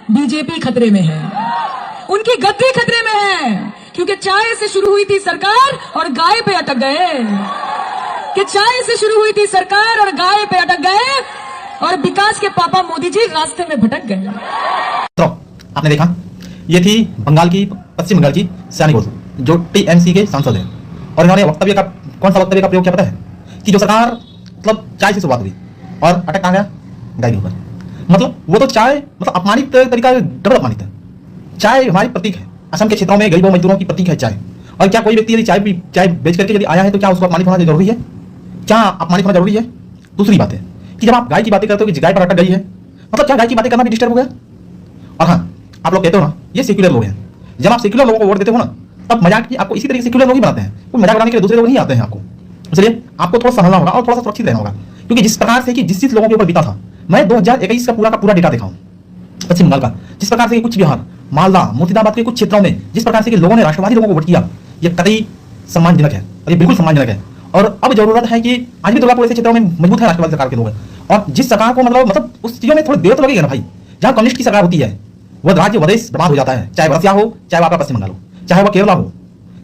BJP खतरे में है, उनकी गद्दी खतरे में है, क्योंकि चाय से शुरू हुई थी सरकार और गाय पे अटक गए, कि चाय से शुरू हुई थी सरकार और गाय पे अटक गए, और विकास के पापा मोदी जी रास्ते में भटक गए। तो आपने देखा, ये थी बंगाल की, पश्चिम बंगाल की सयानी घोष, जो टीएमसी के सांसद हैं, और इन्होंने वक्तव्य का, कौन सा वक्तव्य का प्रयोग किया पता है? कि जो सरकार मतलब चाय से शुरुआत हुई और अटक कहाँ गया? गाय के ऊपर। मतलब वो तो चाय मतलब अपमानित तरीका, डबल अपमानित है। चाय हमारी प्रतीक है, असम के क्षेत्रों में गरीबों मजदूरों की प्रतीक है चाय। और क्या कोई व्यक्ति यदि चाय बेच करके यदि आया है तो क्या उसको अपमानित होना जरूरी है? क्या अपमानित होना जरूरी है? दूसरी बात है कि जब आप गाय की बातें करते हो कि गाय पर अटक गई है, मतलब क्या गाय की बातें करना भी डिस्टर्ब हो गया? और हाँ, आप लोग कहते हो ना ये सेक्युलर लोग हैं, जब आप सेक्युलर लोगों को वोट देते हो ना, तब मजाक की आपको इसी तरीके से सेक्युलर लोग ही बनाते हैं। कोई मजाक बनाने के लिए दूसरे लोग नहीं आते हैं आपको। इसलिए आपको थोड़ा संभलना होगा और थोड़ा सा सुरक्षित रहना होगा, क्योंकि जिस प्रकार से कि जिस लोगों के ऊपर बीता था, मैं 2021 का पूरा डेटा देखा हूँ पश्चिम बंगाल का, जिस प्रकार से कुछ बिहार, मालदा, मुर्शिदाबाद के कुछ क्षेत्रों में जिस प्रकार से कि लोगों ने राष्ट्रवादी लोगों को वोट किया, ये कतई सम्मानजनक है और ये बिल्कुल सम्मानजनक है। और अब जरूरत है कि आज भी दुर्गापुर ऐसे क्षेत्रों में मजबूत है राष्ट्रवादी सरकार के लोग, और जिस सरकार को मतलब उस चीजों में थोड़ी देर तो लगेगा ना भाई। जहां कम्युनिस्ट की सरकार होती है वह राज्य वदेश बर्बाद हो जाता है, चाहे रसिया हो, चाहे आपका पश्चिम बंगाल हो, चाहे वह केरला हो।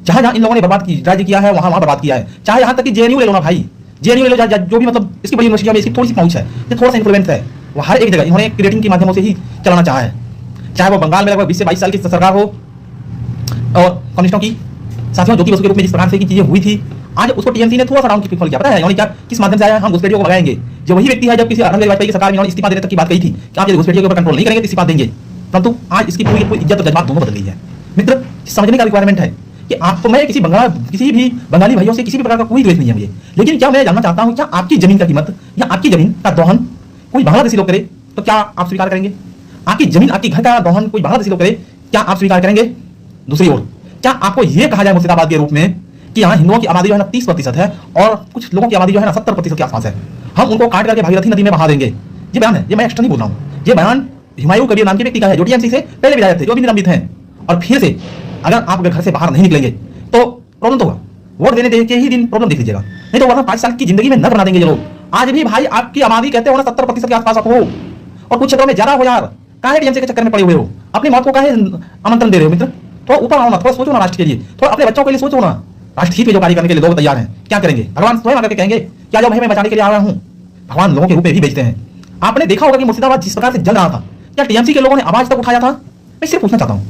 जहां जहां इन लोगों ने बर्बाद की राज्य किया है, वहां बर्बाद किया है। चाहे यहाँ तक कि जेएनयू ले लो ना भाई, जेएनयू ले लो, जो भी मतलब इसकी बड़ी यूनिवर्सिटी में इसकी थोड़ी सी पहुंच है, ये थोड़ा सा इन्फ्लुएंस है, वो हर एक जगह इन्होंने क्रिएटिंग के माध्यमों से ही चलाना चाहा है। चाहे वो बंगाल में लगभग 20 से 22 साल की सरकार हो और कम्युनिस्टों की साथियों ज्योति बसु के रूप में जिस प्रकार से की चीजें हुई थी, आज उसको टीएमसी ने थोड़ा सा डाउन किया। पता है इन्होंने क्या, किस माध्यम से आया? हम घुसपैठियों को भगाएंगे। जो वही व्यक्ति है जब किसी अटल बिहारी वाजपेयी की सरकार में इन्होंने इस्तीफा देने तक की बात कही थी कि आप ये घुसपैठियों के ऊपर कंट्रोल नहीं करेंगे तो इस्तीफा देंगे, परंतु आज इसकी पूरी इज्जत और जज्बात दोनों बदल गई है। मित्र, समझने का रिक्वायरमेंट है कि आपको, मैं किसी भी बंगाली भाइयों से किसी भी प्रकार का कोई द्वेष नहीं है मुझे, लेकिन क्या मैं जानना चाहता हूं, क्या आपकी जमीन का कीमत या आपकी जमीन का दोहन कोई बांग्लादेशी लोग करे तो क्या आप स्वीकार करेंगे? आपकी जमीन, आपकी घर का दोहन कोई बांग्लादेशी लोग करे, क्या आप स्वीकार करेंगे? दूसरी ओर, क्या आपको यह कहा जाए मुर्शिदाबाद के रूप में कि यहाँ हिंदुओं की आबादी जो है ना 30% है और कुछ लोगों की आबादी जो है ना 70% के आसपास है, हम उनको काट करके भागीरथी नदी में बहा देंगे? ये बयान है, ये मैं एक्स्ट्रा नहीं बोल रहा हूँ, ये बयान हुमायूं कबीर नाम के व्यक्ति का है, जो टीएमसी से पहले विधायक थे, जो भी निलंबित हैं। और फिर से अगर आप घर से बाहर नहीं निकलेंगे तो प्रॉब्लम तो होगा, वोट देने के ही दिन प्रॉब्लम देख लीजिएगा, नहीं तो वरना 5 साल की जिंदगी में न बना देंगे ये लोग। आज भी भाई आपकी आबादी कहते हो ना 70% के आसपास आप हो, और कुछ क्षेत्रों में ज्यादा हो यार। काहे टीएमसी के चक्कर में पड़े हुए हो? अपनी मौत को काहे आमंत्रण दे रहे हो? मित्र, थोड़ा ऊपर आओ ना, थोड़ा सोचो ना राष्ट्र के लिए, थोड़ा अपने बच्चों के लिए सोचो ना। राष्ट्र हित में जो कार्य करने के लिए लोग तैयार हैं, क्या करेंगे? भगवान स्वयं आकर के कहेंगे क्या जो मैं बचाने के लिए आ रहा हूं? भगवान लोगों के रूप में भी भेजते हैं। आपने देखा होगा कि मुर्शिदाबाद जिस प्रकार से जल रहा था, क्या टीएमसी के लोगों ने आवाज तक उठाया था? मैं सिर्फ पूछना चाहता हूं,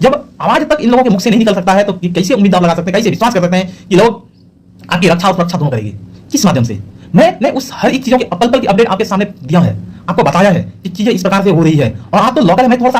जब आवाज तक इन लोगों के मुख से नहीं निकल सकता है तो कैसे उम्मीद आप लगा सकते हैं, कैसे विश्वास कर सकते हैं कि लोग आपकी रक्षा और सुरक्षा दोनों करेंगे? किस माध्यम से? मैं उस हर एक चीजों के पल पल की अपडेट आपके सामने दिया है, आपको बताया है कि चीजें इस प्रकार से हो रही है, और आप तो लोकल में थोड़ा सा